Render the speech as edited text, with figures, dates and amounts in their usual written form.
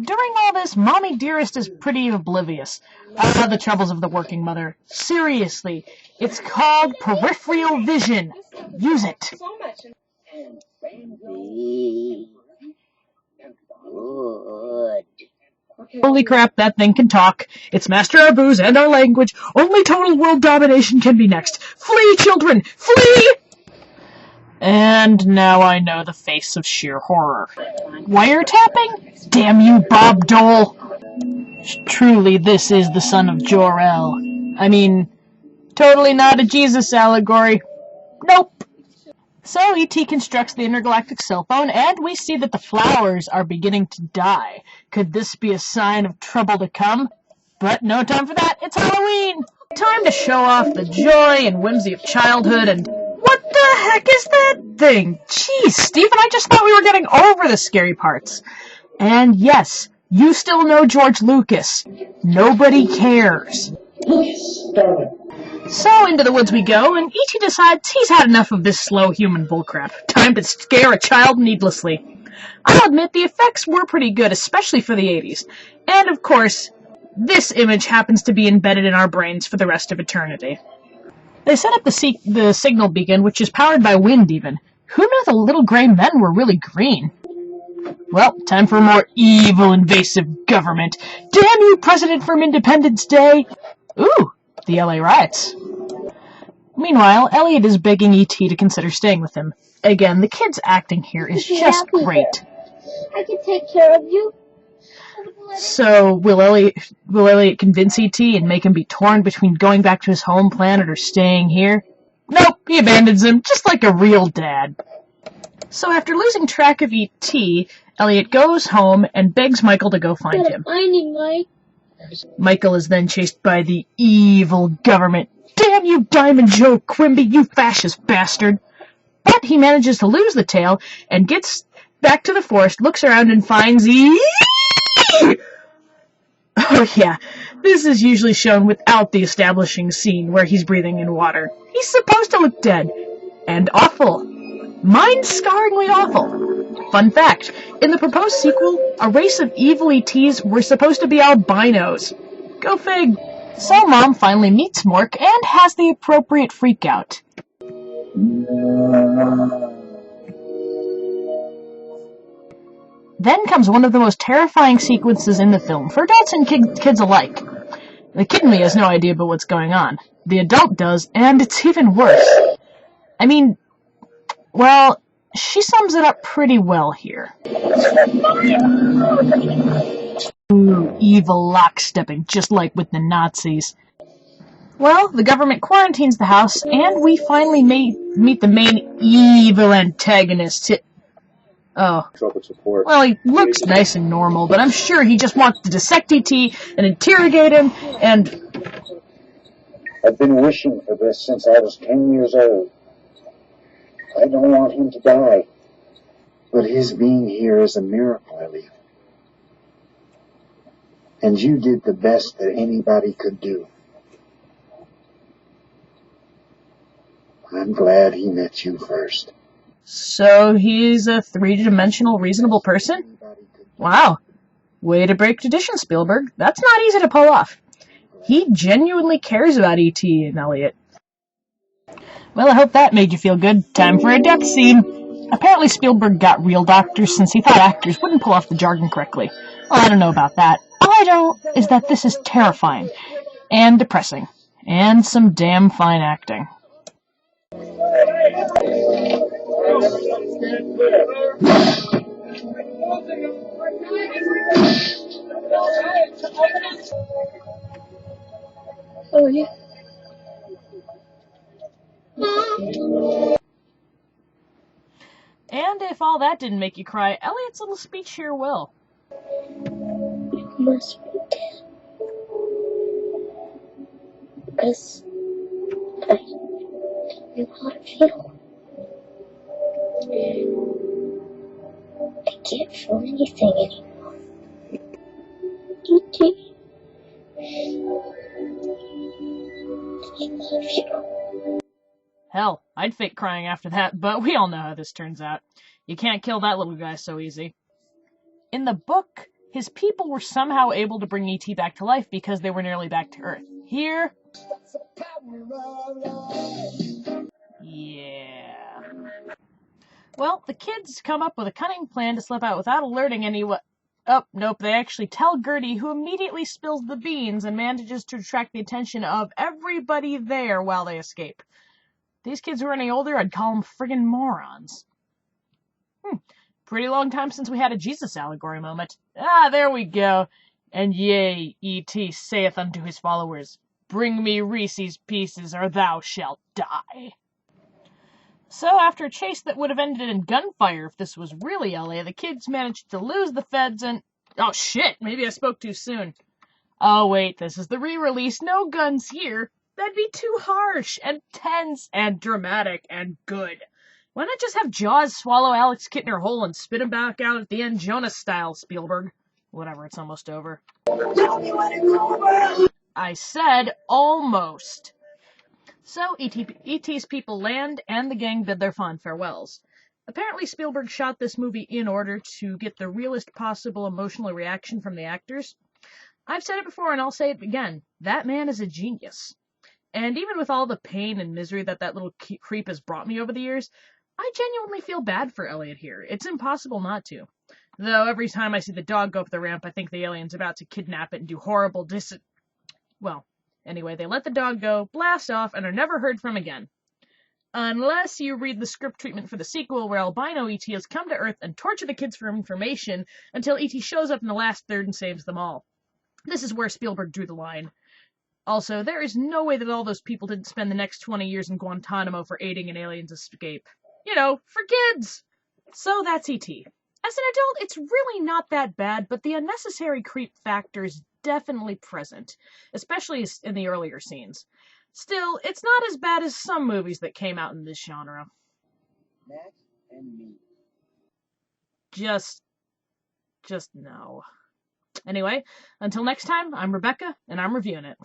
During all this, Mommy Dearest is pretty oblivious. The troubles of the working mother. Seriously, it's called peripheral vision. Use it. Good. Holy crap, that thing can talk. It's mastered our booze and our language. Only total world domination can be next. Flee, children! Flee! And now I know the face of sheer horror. Wiretapping? Damn you, Bob Dole! Truly, this is the son of Jor-El. I mean, totally not a Jesus allegory. Nope. So E.T. constructs the intergalactic cell phone, and we see that the flowers are beginning to die. Could this be a sign of trouble to come? But no time for that. It's Halloween! Time to show off the joy and whimsy of childhood, and what the heck is that thing? Jeez, Stephen, I just thought we were getting over the scary parts. And yes, you still know George Lucas. Nobody cares. Lucas, darling. So into the woods we go, and E.T. decides he's had enough of this slow human bullcrap. Time to scare a child needlessly. I'll admit the effects were pretty good, especially for the 80s. And of course, this image happens to be embedded in our brains for the rest of eternity. They set up the signal beacon, which is powered by wind even. Who knew the little gray men were really green? Well, time for a more evil, invasive government. Damn you, President from Independence Day! Ooh, the LA riots. Meanwhile, Elliot is begging E.T. to consider staying with him. Again, the kid's acting here is just great. I can take care of you. So, will Elliot convince E.T. and make him be torn between going back to his home planet or staying here? Nope, he abandons him, just like a real dad. So after losing track of E.T., Elliot goes home and begs Michael to go find him. Michael is then chased by the evil government. Damn you, Diamond Joe Quimby, you fascist bastard! But he manages to lose the tail and gets back to the forest, looks around and finds Oh yeah, this is usually shown without the establishing scene where he's breathing in water. He's supposed to look dead. And awful. Mind-scarringly awful. Fun fact, in the proposed sequel, a race of evil ETs were supposed to be albinos. Go fig. So Mom finally meets Mork and has the appropriate freakout. Then comes one of the most terrifying sequences in the film, for adults and kids alike. The kid in me has no idea about what's going on. The adult does, and it's even worse. I mean, well, she sums it up pretty well here. Ooh, evil lockstepping, just like with the Nazis. Well, the government quarantines the house, and we finally meet the main evil antagonist. Oh. Well, he looks nice and normal, but I'm sure he just wants to dissect E.T. and interrogate him, and... I've been wishing for this since I was 10 years old. I don't want him to die. But his being here is a miracle, Elliot. And you did the best that anybody could do. I'm glad he met you first. So he's a three-dimensional reasonable person? Wow. Way to break tradition, Spielberg. That's not easy to pull off. He genuinely cares about E.T. and Elliot. Well, I hope that made you feel good. Time for a death scene. Apparently Spielberg got real doctors since he thought actors wouldn't pull off the jargon correctly. Well, I don't know about that. All I know is that this is terrifying. And depressing. And some damn fine acting. Oh, yeah. And if all that didn't make you cry, Elliot's little speech here will. You must be dead. Because I don't know how to feel. I can't feel anything anymore. E.T. I love you. Hell, I'd fake crying after that, but we all know how this turns out. You can't kill that little guy so easy. In the book, his people were somehow able to bring E.T. back to life because they were nearly back to Earth. Here... yeah. Well, the kids come up with a cunning plan to slip out without alerting anyone. Oh, nope, they actually tell Gertie, who immediately spills the beans and manages to attract the attention of everybody there while they escape. These kids were any older, I'd call them friggin' morons. Pretty long time since we had a Jesus allegory moment. Ah, there we go. And yea, E.T. saith unto his followers, Bring me Reese's Pieces, or thou shalt die. So, after a chase that would have ended in gunfire if this was really LA, the kids managed to lose the feds and... Oh shit, maybe I spoke too soon. Oh wait, this is the re-release, no guns here. That'd be too harsh, and tense, and dramatic, and good. Why not just have Jaws swallow Alex Kittner whole and spit him back out at the end Jonas style, Spielberg? Whatever, it's almost over. Tell me when it's over! I said almost. So, E.T.'s people land, and the gang bid their fond farewells. Apparently, Spielberg shot this movie in order to get the realest possible emotional reaction from the actors. I've said it before, and I'll say it again. That man is a genius. And even with all the pain and misery that little creep has brought me over the years, I genuinely feel bad for Elliot here. It's impossible not to. Though every time I see the dog go up the ramp, I think the alien's about to kidnap it and do horrible Well, anyway, they let the dog go, blast off, and are never heard from again. Unless you read the script treatment for the sequel, where albino E.T. has come to Earth and tortured the kids for information until E.T. shows up in the last third and saves them all. This is where Spielberg drew the line. Also, there is no way that all those people didn't spend the next 20 years in Guantanamo for aiding an alien's escape. You know, for kids! So that's E.T. As an adult, it's really not that bad, but the unnecessary creep factor is definitely present, especially in the earlier scenes. Still, it's not as bad as some movies that came out in this genre. Max and me. Just no. Anyway, until next time, I'm Rebecca, and I'm reviewing it.